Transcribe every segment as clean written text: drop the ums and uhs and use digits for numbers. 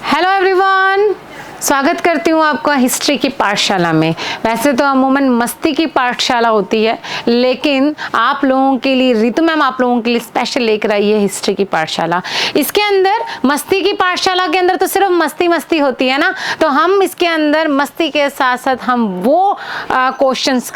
Hello everyone, स्वागत करती हूँ आपका हिस्ट्री की पाठशाला में। वैसे तो अमूमन मस्ती की पाठशाला होती है, लेकिन आप लोगों के लिए रितु मैम आप लोगों के लिए स्पेशल लेकर आई है हिस्ट्री की पाठशाला। इसके अंदर मस्ती की पाठशाला के अंदर तो सिर्फ मस्ती मस्ती होती है ना, तो हम इसके अंदर मस्ती के साथ साथ हम वो क्वेश्चंस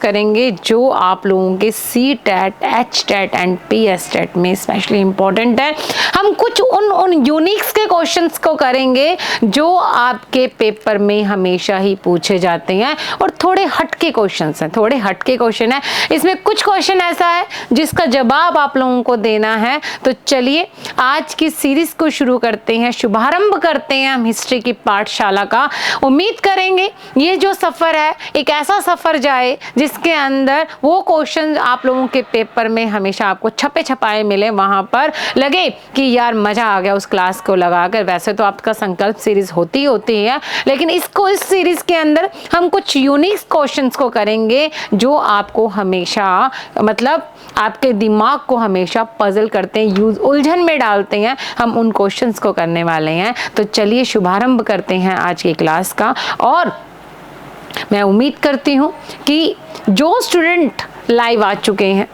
करेंगे जो आप लोगों के C TET, H TET and P S TET में स्पेशली इंपॉर्टेंट है। हम कुछ उन यूनिक्स के क्वेश्चंस को करेंगे जो आपके पेपर में हमेशा ही पूछे जाते हैं, और थोड़े हटके क्वेश्चन है। इसमें कुछ क्वेश्चन ऐसा है जिसका जवाब आप लोगों को देना है। तो चलिए आज की सीरीज को शुरू करते हैं, शुभारंभ करते हैं हम हिस्ट्री की पाठशाला का। उम्मीद करेंगे ये जो सफर है एक ऐसा सफर जाए जिसके अंदर वो क्वेश्चन आप लोगों के पेपर में हमेशा आपको छपे छपाए मिले, वहां पर लगे कि यार मजा आ गया उस क्लास को लगाकर। वैसे तो आपका संकल्प सीरीज होती है, लेकिन इस सीरीज के अंदर हम कुछ यूनिक क्वेश्चंस को करेंगे जो आपको हमेशा मतलब आपके दिमाग को हमेशा पजल करते हैं, उलझन में डालते हैं। हम उन क्वेश्चंस को करने वाले हैं। तो चलिए शुभारंभ करते हैं आज की क्लास का। और मैं उम्मीद करती हूँ कि जो स्टूडेंट लाइव आ चुके हैं,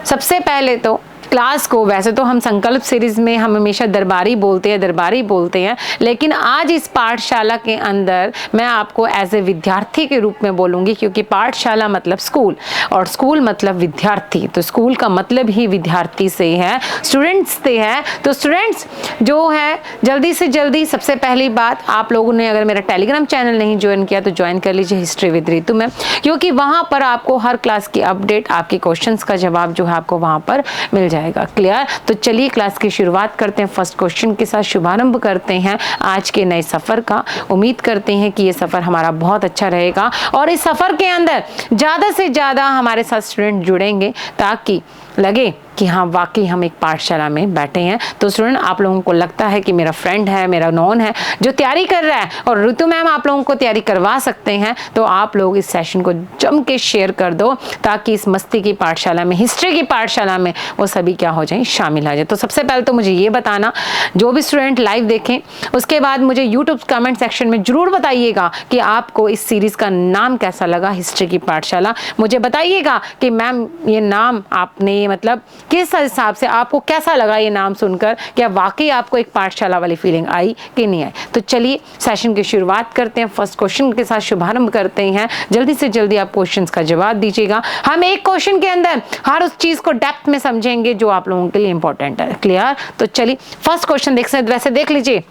सबसे पहले तो क्लास को, वैसे तो हम संकल्प सीरीज में हम हमेशा दरबारी बोलते हैं, लेकिन आज इस पाठशाला के अंदर मैं आपको एज ए विद्यार्थी के रूप में बोलूँगी, क्योंकि पाठशाला मतलब स्कूल और स्कूल मतलब विद्यार्थी। तो स्कूल का मतलब ही विद्यार्थी से है, स्टूडेंट्स से है। तो स्टूडेंट्स जो है जल्दी से जल्दी, सबसे पहली बात, आप लोगों ने अगर मेरा टेलीग्राम चैनल नहीं ज्वाइन किया तो ज्वाइन कर लीजिए हिस्ट्री विद रितु में, क्योंकि वहाँ पर आपको हर क्लास की अपडेट, आपके क्वेश्चंस का जवाब जो है आपको वहाँ पर मिल जाएगा। क्लियर? तो चलिए क्लास की शुरुआत करते हैं, फर्स्ट क्वेश्चन के साथ शुभारंभ करते हैं आज के नए सफर का। उम्मीद करते हैं कि ये सफर हमारा बहुत अच्छा रहेगा और इस सफर के अंदर ज्यादा से ज्यादा हमारे साथ स्टूडेंट जुड़ेंगे ताकि लगे कि हाँ वाकई हम एक पाठशाला में बैठे हैं। तो स्टूडेंट आप लोगों को लगता है कि मेरा फ्रेंड है, मेरा नॉन है जो तैयारी कर रहा है और रितु मैम आप लोगों को तैयारी करवा सकते हैं, तो आप लोग इस सेशन को जम के शेयर कर दो ताकि इस मस्ती की पाठशाला में, हिस्ट्री की पाठशाला में वो सभी क्या हो जाए, शामिल हो जाए। तो सबसे पहले तो मुझे ये बताना, जो भी स्टूडेंट लाइव देखें उसके बाद मुझे यूट्यूब कमेंट सेक्शन में जरूर बताइएगा कि आपको इस सीरीज का नाम कैसा लगा, हिस्ट्री की पाठशाला। मुझे बताइएगा कि मैम ये नाम आपने मतलब किस हिसाब से आपको कैसा लगा ये नाम सुनकर, क्या वाकई आपको एक पाठशाला वाली फीलिंग आई कि नहीं आई। तो चलिए सेशन की शुरुआत करते हैं, फर्स्ट क्वेश्चन के साथ शुभारंभ करते हैं। जल्दी से जल्दी आप क्वेश्चंस का जवाब दीजिएगा। हम एक क्वेश्चन के अंदर हर उस चीज को डेप्थ में समझेंगे जो आप लोगों के लिए इंपॉर्टेंट है। क्लियर? तो चलिए फर्स्ट क्वेश्चन देख लीजिए।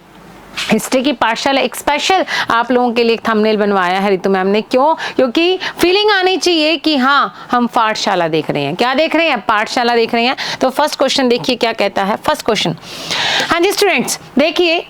हिस्ट्री की पाठशाला एक स्पेशल आप लोगों के लिए एक थंबनेल बनवाया है रितु मैम ने। क्यों? क्योंकि फीलिंग आनी चाहिए कि हाँ हम पाठशाला देख रहे हैं। क्या देख रहे हैं? पाठशाला देख रहे हैं। तो फर्स्ट क्वेश्चन देखिए क्या कहता है। फर्स्ट क्वेश्चन, हाँ जी स्टूडेंट्स देखिए,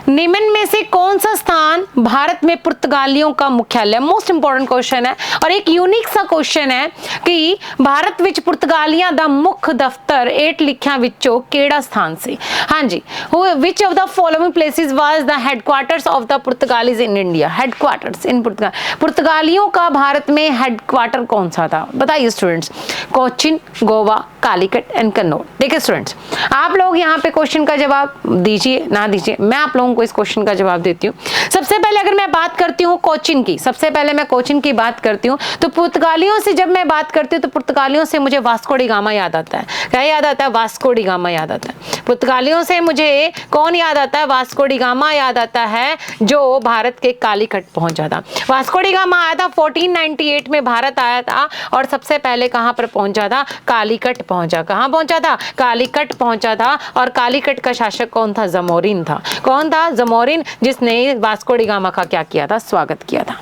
निम्न में से कौन सा स्थान भारत में पुर्तगालियों का मुख्यालय? मोस्ट इंपोर्टेंट क्वेश्चन है और एक यूनिक सा क्वेश्चन है कि भारत विच पुर्तगालियां दा मुख्य दफ्तर 8 लिखियां विचों केड़ा स्थान से? हाँ जी, which of the following places was the headquarters of the Portuguese in India? Headquarters in Portugal, पुर्तगालियों का भारत में हेडक्वार्टर कौन सा था? बताइए स्टूडेंट्स। कोचिन, गोवा, कालीकट एंड कन्नौज। देखिए स्टूडेंट्स, आप लोग यहाँ पे क्वेश्चन का जवाब दीजिए ना दीजिए, मैं आप लोगों को इस क्वेश्चन का जवाब देती हूँ। सबसे पहले अगर मैं बात करती हूँ कोचिन की, बात करती हूँ तो पुर्तगालियों से जब मैं बात करती हूँ तो पुर्तगालियों से मुझे वास्को डी गामा याद आता है। क्या याद आता है? वास्को डी गामा याद आता है। पुर्तगालियों से मुझे कौन याद आता है? वास्को डी गामा याद आता है, जो भारत के कालीकट पहुंचा था। वास्को डी गामा आया था 1498 में, भारत आया था और सबसे पहले कहां पर पहुंचा था? कालीकट पहुंचा। कहां पहुंचा था? कालीकट पहुंचा था। और कालीकट का शासक कौन था? जमोरिन था। कौन था? जमोरिन, जिसने वास्को डी गामा का क्या किया था? स्वागत किया था।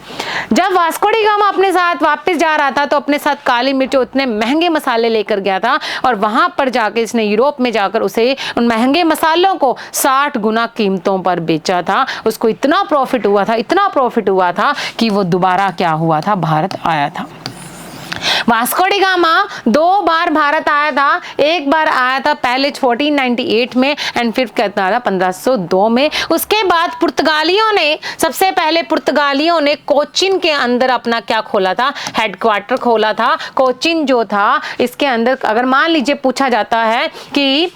जब वास्को डी गामा अपने साथ वापस जा रहा था तो अपने साथ काली मिर्च, उतने महंगे मसाले लेकर गया था और वहां पर जाकर इसने यूरोप में जाकर उसे उन महंगे मसालों को 60 गुना कीमतों पर बेचा था। उसको इतना प्रॉफिट हुआ था कि वो दोबारा क्या हुआ था? भारत आया था। वास्को डी गामा 2 बार भारत आया था। एक बार आया था पहले 1498 में एंड फिर कहता था 1502 में। उसके बाद पुर्तगालियों ने सबसे पहले कोचिन के अंदर अपना क्या खोला था, हेडक्वार्टर खोला था। कोचिन जो था इसके अंदर अगर मान लीजिए पूछा जाता है कि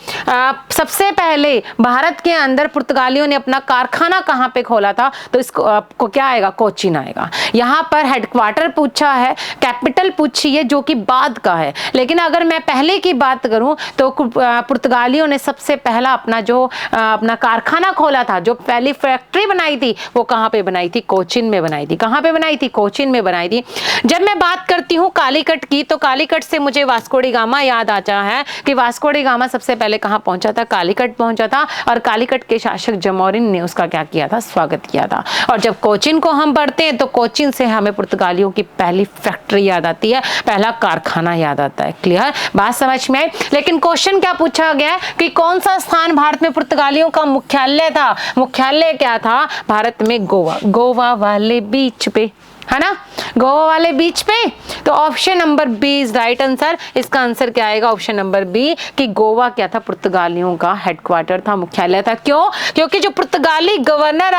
सबसे पहले भारत के अंदर पुर्तगालियों ने अपना कारखाना कहां पे खोला था, तो इसको आपको क्या आएगा, कोचिन आएगा। यहां पर हेडक्वार्टर पूछा है, कैपिटल पूछी है जो कि बाद का है। लेकिन अगर मैं पहले की बात करूं तो पुर्तगालियों ने सबसे पहला अपना कारखाना खोला था, जो पहली फैक्ट्री बनाई थी वो कहां पे बनाई थी, कोचिन में बनाई थी। कहां पे बनाई थी, कोचिन में बनाई थी। जब मैं बात करती हूं कालीकट की, तो कालीकट से मुझे वास्को डी गामा याद आता है कि वास्को डी गामा सबसे पहले कहां पहुंचा था, कालीकट पहुंचा था। और कालीकट के शासक जमोरिन ने उसका क्या किया था, स्वागत किया था। और जब कोचिन को हम पढ़ते हैं तो कोचिन से हमें पुर्तगालियों की पहली फैक्ट्री याद आती है, पहला कारखाना याद आता है। क्लियर, बात समझ में आई। लेकिन क्वेश्चन क्या पूछा गया कि कौन सा स्थान भारत में पुर्तगालियों का मुख्यालय था। मुख्यालय क्या था भारत में, गोवा वाले बीच पे, है ना, गोवा वाले बीच पे। तो option number B is right answer. इसका आंसर क्या आएगा, ऑप्शन नंबर बी, कि गोवा क्या था, पुर्तगालियों का हेडक्वार्टर था, मुख्यालय था। क्यों, क्योंकि जो पुर्तगाली गवर्नर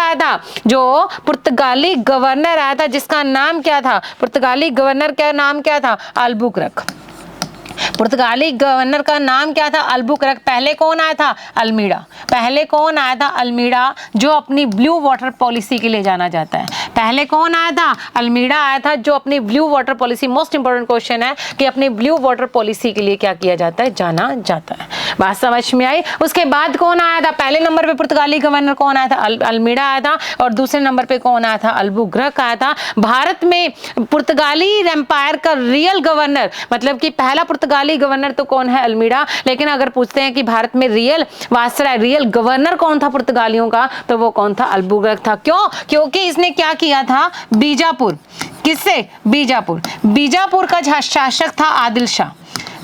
आया था, जिसका नाम क्या था, पुर्तगाली गवर्नर का नाम क्या था, अल्बुकरक। पुर्तगाली गवर्नर का नाम क्या था, अल्बुकरक। पहले कौन आया था, अल्मीड़ा, जो अपनी ब्लू वाटर पॉलिसी के लिए जाना जाता है। पहले कौन आया था, अल्मीड़ा आया था, जो अपनी blue water policy, most important question है कि अपनी ब्लू वाटर पॉलिसी के लिए क्या किया जाता है, जाना जाता है। बात समझ में आई। उसके बाद कौन आया था, पहले नंबर पे पुर्तगाली गवर्नर कौन आया था, अल्मीड़ा आया था। और दूसरे नंबर पे कौन आया था, अल्बुकरक आया था। भारत में पुर्तगाली एम्पायर का रियल गवर्नर, मतलब कि पहला पुर्तगाली गवर्नर तो कौन है, अल्मीड़ा। लेकिन अगर पूछते हैं कि भारत में रियल वायसराय, रियल गवर्नर कौन था पुर्तगालियों का, तो वो कौन था, अल्बुकरक था। क्यों, क्योंकि इसने क्या किया था, बीजापुर, किससे, बीजापुर का शासक था आदिल शाह।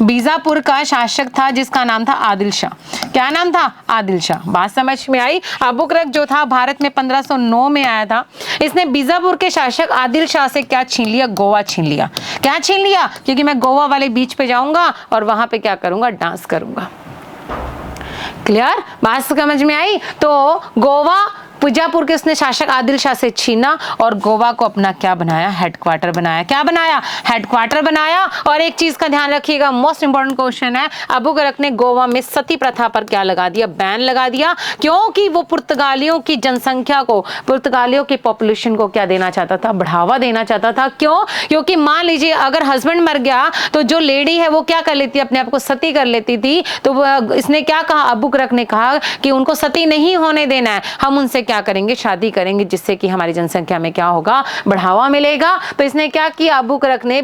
बीजापुर का शासक था जिसका नाम था आदिल शाह। क्या नाम था, आदिल शाह। बात समझ में आई। अल्बुकरक जो था भारत में 1509 में आया था। इसने बीजापुर के शासक आदिल शाह से क्या छीन लिया, गोवा छीन लिया। क्या छीन लिया, क्योंकि मैं गोवा वाले बीच पे जाऊंगा और वहां पे क्या करूंगा, डांस करूंगा। क्लियर, बात समझ में आई। तो गोवा बीजापुर के उसने शासक आदिल शाह से छीना और गोवा को अपना क्या बनाया, हेडक्वार्टर बनाया। क्या बनाया, हेडक्वार्टर बनाया। और एक चीज का ध्यान रखिएगा, मोस्ट इंपोर्टेंट क्वेश्चन है, अल्बुकरक ने गोवा में सती प्रथा पर क्या लगा दिया, बैन लगा दिया। क्योंकि वो पुर्तगालियों की जनसंख्या को, पुर्तगालियों की पॉपुलेशन को क्या देना चाहता था, बढ़ावा देना चाहता था। क्यों, क्योंकि मान लीजिए अगर हस्बैंड मर गया तो जो लेडी है वो क्या कर लेती, अपने आप को सती कर लेती थी। तो इसने क्या कहा, अल्बुकरक ने कहा कि उनको सती नहीं होने देना है, हम उनसे क्या करेंगे, शादी करेंगे, जिससे कि हमारी जनसंख्या में क्या होगा, बढ़ावा मिलेगा। तो इसने क्या किया, अल्बुकरक ने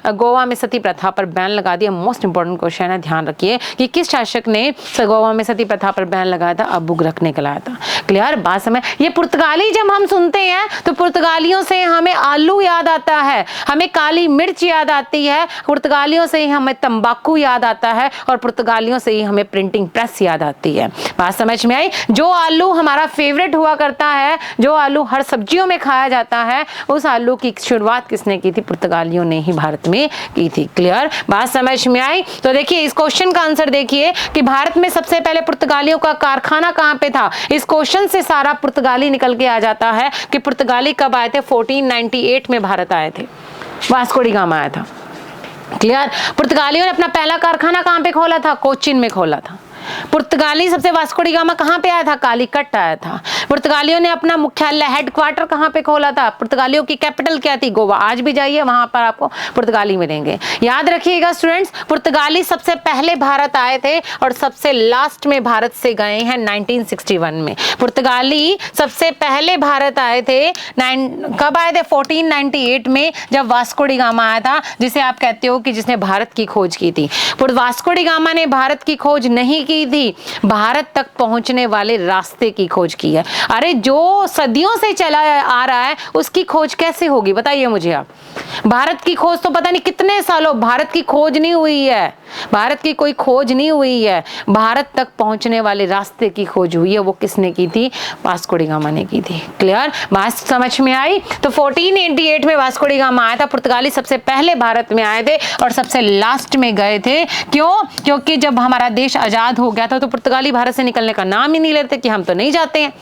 गोवा में सती प्रथा पर बैन लगा दिया। मोस्ट इंपोर्टेंट क्वेश्चन है, ध्यान रखिए कि किस शासक ने गोवा में सती प्रथा पर बैन लगाया था, अल्बुकरक ने लगाया था। क्लियर, बात समझ। ये पुर्तगाली जब हम सुनते हैं तो पुर्तगालियों से हमें आलू याद आता है, हमें काली मिर्च याद आती है, पुर्तगालियों से ही हमें तंबाकू याद आता है, और पुर्तगालियों से ही हमें प्रिंटिंग प्रेस याद आती है। बात समझ में आई। जो आलू हमारा फेवरेट हुआ करता है, जो आलू हर सब्जियों में खाया जाता है, उस आलू की शुरुआत किसने की थी, पुर्तगालियों ने ही भारत में की थी। क्लियर, बात समझ में आई। तो देखिए इस क्वेश्चन का आंसर देखिए कि भारत में सबसे पहले पुर्तगालियों का कारखाना कहां पे था। इस क्वेश्चन से सारा पुर्तगाली निकल के आ जाता है कि पुर्तगाली कब आए थे, 1498 में भारत आए थे, वास्को डी गामा आया था। क्लियर, पुर्तगालियों ने अपना पहला कारखाना कहां पे खोला था, कोचिन में खोला था। पुर्तगाली सबसे वास्को डी गामा कहां पे आया था, कालीकट आया था। पुर्तगालियों ने अपना मुख्यालय, हेडक्वार्टर कहां पे खोला था, पुर्तगालियों की कैपिटल क्या थी, गोवा। आज भी जाइए वहां पर आपको पुर्तगाली मिलेंगे। याद रखिएगा स्टूडेंट्स, पुर्तगाली सबसे पहले भारत आए थे और सबसे लास्ट में भारत से गए हैं 1961 में। पुर्तगाली सबसे पहले भारत आए थे, कब आए थे, 1498 में, जब वास्को डी गामा आया था, जिसे आप कहते हो कि जिसने भारत की खोज की थी। वास्को डी गामा ने भारत की खोज नहीं की की थी? भारत तक पहुंचने वाले रास्ते की खोज की है। अरे जो सदियों से चला आ रहा है उसकी खोज कैसे होगी बताइए मुझे आप। भारत की खोज तो पता नहीं कितने सालों, भारत की खोज नहीं हुई है, भारत की कोई खोज नहीं हुई है, भारत तक पहुंचने वाले रास्ते की खोज हुई है। वो किसने की थी? वास्को डी गामा ने की थी। क्लियर? बात समझ में आई? तो 1488 में वास्को डी गामा आया था, पुर्तगाली सबसे पहले भारत में आए थे और सबसे लास्ट में गए थे। क्यों? क्योंकि जब हमारा देश आजाद हो गया था तो पुर्तगाली भारत से निकलने का नाम ही नहीं लेते कि हम तो नहीं जाते हैं।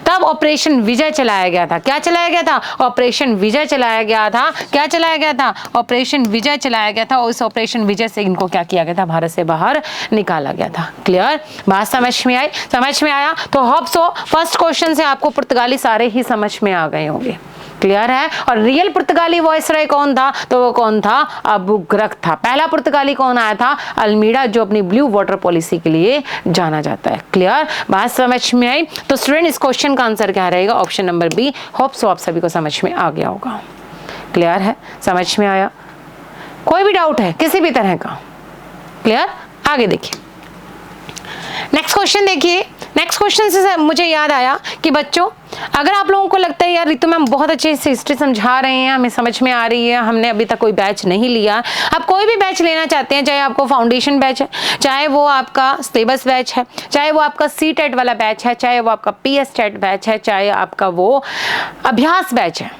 तब ऑपरेशन विजय चलाया गया था। क्या चलाया गया था? ऑपरेशन विजय चलाया गया था। क्या चलाया गया था? ऑपरेशन विजय चलाया गया था और उस ऑपरेशन विजय से इनको क्या किया गया था? भारत से बाहर निकाला गया था। क्लियर? बात समझ में आई? समझ में आया? तो होप सो फर्स्ट क्वेश्चन से आपको पुर्तगाली सारे ही समझ में आ गए होंगे। क्लियर है? और रियल पुर्तगाली वॉइसरॉय कौन था? तो वो कौन था? अबू ग्रक था। पहला पुर्तगाली कौन आया था? अल्मीडा, जो अपनी ब्लू वाटर पॉलिसी के लिए जाना जाता है। क्लियर? बात समझ में आई? तो स्टूडेंट इस क्वेश्चन का आंसर क्या रहेगा? Option number B. Hope so आप सभी को समझ में आ गया होगा। क्लियर है? समझ में आया? कोई भी डाउट है किसी भी तरह का? क्लियर? आगे देखिए नेक्स्ट क्वेश्चन। देखिए नेक्स्ट क्वेश्चन से मुझे याद आया कि बच्चों अगर आप लोगों को लगता है यार रितु मैम बहुत अच्छे से हिस्ट्री समझा रहे हैं, हमें समझ में आ रही है, हमने अभी तक कोई बैच नहीं लिया, आप कोई भी बैच लेना चाहते हैं, चाहे आपको फाउंडेशन बैच है, चाहे वो आपका सिलेबस बैच है, चाहे वो आपका सी टेट वाला बैच है, चाहे वो आपका PS टेट बैच है, चाहे आपका वो अभ्यास बैच है,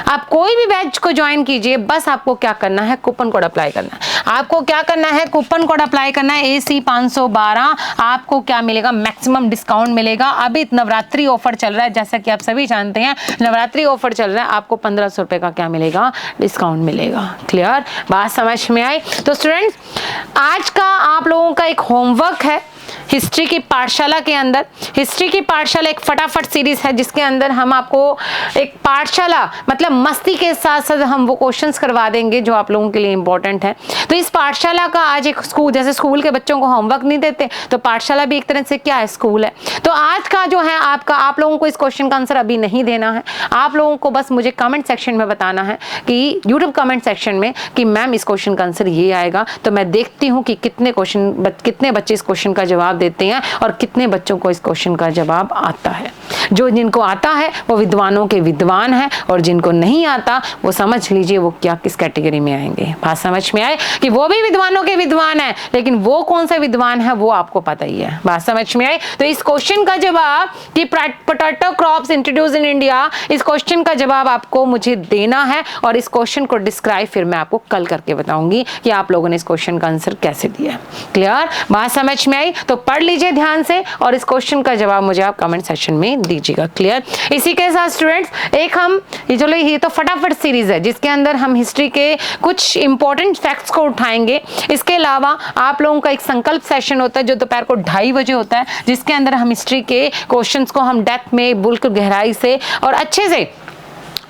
आप कोई भी बैच को ज्वाइन कीजिए। बस आपको क्या करना है? कूपन कोड अप्लाई करना है। आपको क्या करना है? कूपन कोड अप्लाई करना है AC 512। आपको क्या मिलेगा? मैक्सिमम डिस्काउंट मिलेगा। अभी नवरात्रि ऑफर चल रहा है, जैसा कि आप सभी जानते हैं नवरात्रि ऑफर चल रहा है। आपको 1500 रुपए का क्या मिलेगा? डिस्काउंट मिलेगा। क्लियर? बात समझ में आई? तो स्टूडेंट्स आज का आप लोगों का एक होमवर्क है हिस्ट्री की पाठशाला के अंदर। हिस्ट्री की पाठशाला एक फटाफट सीरीज है जिसके अंदर हम आपको एक पाठशाला मतलब मस्ती के साथ साथ हम वो क्वेश्चंस करवा देंगे जो आप लोगों के लिए इंपॉर्टेंट है। तो इस पाठशाला का आज एक स्कूल, जैसे स्कूल के बच्चों को होमवर्क नहीं देते तो पाठशाला भी एक तरह से क्या है? स्कूल है। तो आज का जो है आपका, आप लोगों को इस क्वेश्चन का आंसर अभी नहीं देना है। आप लोगों को बस मुझे कमेंट सेक्शन में बताना है कि यूट्यूब कमेंट सेक्शन में कि मैम इस क्वेश्चन का आंसर ये आएगा। तो मैं देखती हूँ कि कितने बच्चे इस क्वेश्चन का जवाब देते हैं और कितने बच्चों को इस क्वेश्चन का जवाब आता है। जो जिनको आता है वो विद्वानों के विद्वान है और जिनको नहीं आता वो समझ लीजिए वो क्या किस कैटेगरी में आएंगे। बात समझ में आए कि वो भी विद्वानों के विद्वान है, लेकिन वो कौन सा विद्वान है वो आपको पता ही है। बात समझ में आए? तो इस क्वेश्चन का जवाब कि potato crops introduce in India, इस क्वेश्चन का जवाब आपको मुझे देना है और इस क्वेश्चन को डिस्क्राइब फिर मैं आपको कल करके बताऊंगी कि आप लोगों ने इस क्वेश्चन का आंसर कैसे दिया। क्लियर? बात समझ में आई? तो पढ़ लीजिए ध्यान से और इस क्वेश्चन का जवाब मुझे आप कमेंट सेक्शन में दीजिएगा। क्लियर? इसी के साथ स्टूडेंट्स एक हम ये तो फटाफट सीरीज है जिसके अंदर हम हिस्ट्री के कुछ इंपॉर्टेंट फैक्ट्स को उठाएंगे। इसके अलावा आप लोगों का एक संकल्प सेशन होता है जो दोपहर को 2:30 बजे होता है, जिसके अंदर हम हिस्ट्री के क्वेश्चंस को हम डेप्थ में बिल्कुल गहराई से और अच्छे से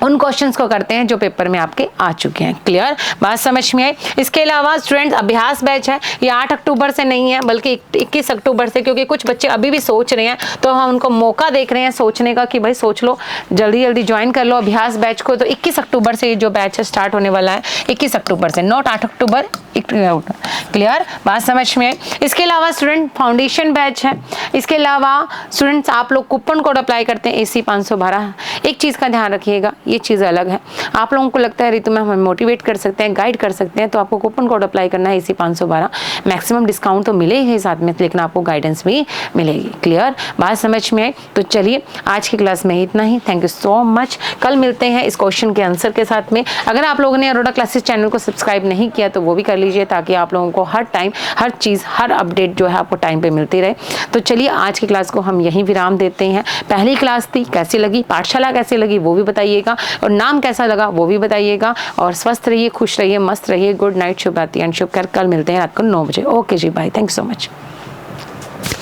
उन क्वेश्चंस को करते हैं जो पेपर में आपके आ चुके हैं। क्लियर? बात समझ में आई? इसके अलावा स्टूडेंट्स अभ्यास बैच है, ये 8 अक्टूबर से नहीं है बल्कि 21 अक्टूबर से, क्योंकि कुछ बच्चे अभी भी सोच रहे हैं तो हम उनको मौका देख रहे हैं सोचने का कि भाई सोच लो, जल्दी जल्दी ज्वाइन कर लो अभ्यास बैच को। तो 21 अक्टूबर से ये जो बैच है स्टार्ट होने वाला है, 21 अक्टूबर से, नॉट 8 अक्टूबर। क्लियर? बात समझ में आई? इसके अलावा स्टूडेंट फाउंडेशन बैच है। इसके अलावा स्टूडेंट्स आप लोग कूपन कोड अप्लाई करते हैं AC 512। एक चीज़ का ध्यान रखिएगा, ये चीज़ अलग है। आप लोगों को लगता है रितु मैम हमें मोटिवेट कर सकते हैं, गाइड कर सकते हैं, तो आपको कूपन कोड अप्लाई करना है AC 512। मैक्सिमम डिस्काउंट तो मिलेगा ही साथ में, लेकिन आपको गाइडेंस भी मिलेगी। क्लियर? बात समझ में आई? तो चलिए आज की क्लास में इतना ही। Thank you so much. कल मिलते हैं इस क्वेश्चन के आंसर के साथ में। अगर आप लोगों ने अरोड़ा क्लासेस चैनल को सब्सक्राइब नहीं किया तो वो भी कर लीजिए ताकि आप लोगों को हर टाइम हर चीज़ हर अपडेट जो है आपको टाइम पे मिलती रहे। तो चलिए आज की क्लास को हम यहीं विराम देते हैं। पहली क्लास थी, कैसी लगी, पाठशाला कैसी लगी वो भी बताइएगा और नाम कैसा लगा वो भी बताइएगा। और स्वस्थ रहिए, खुश रहिए, मस्त रहिए। गुड नाइट, शुभ रात्रि एंड शुभ कर। कल मिलते हैं रात को 9 बजे। ओके जी, bye. Thank you so much.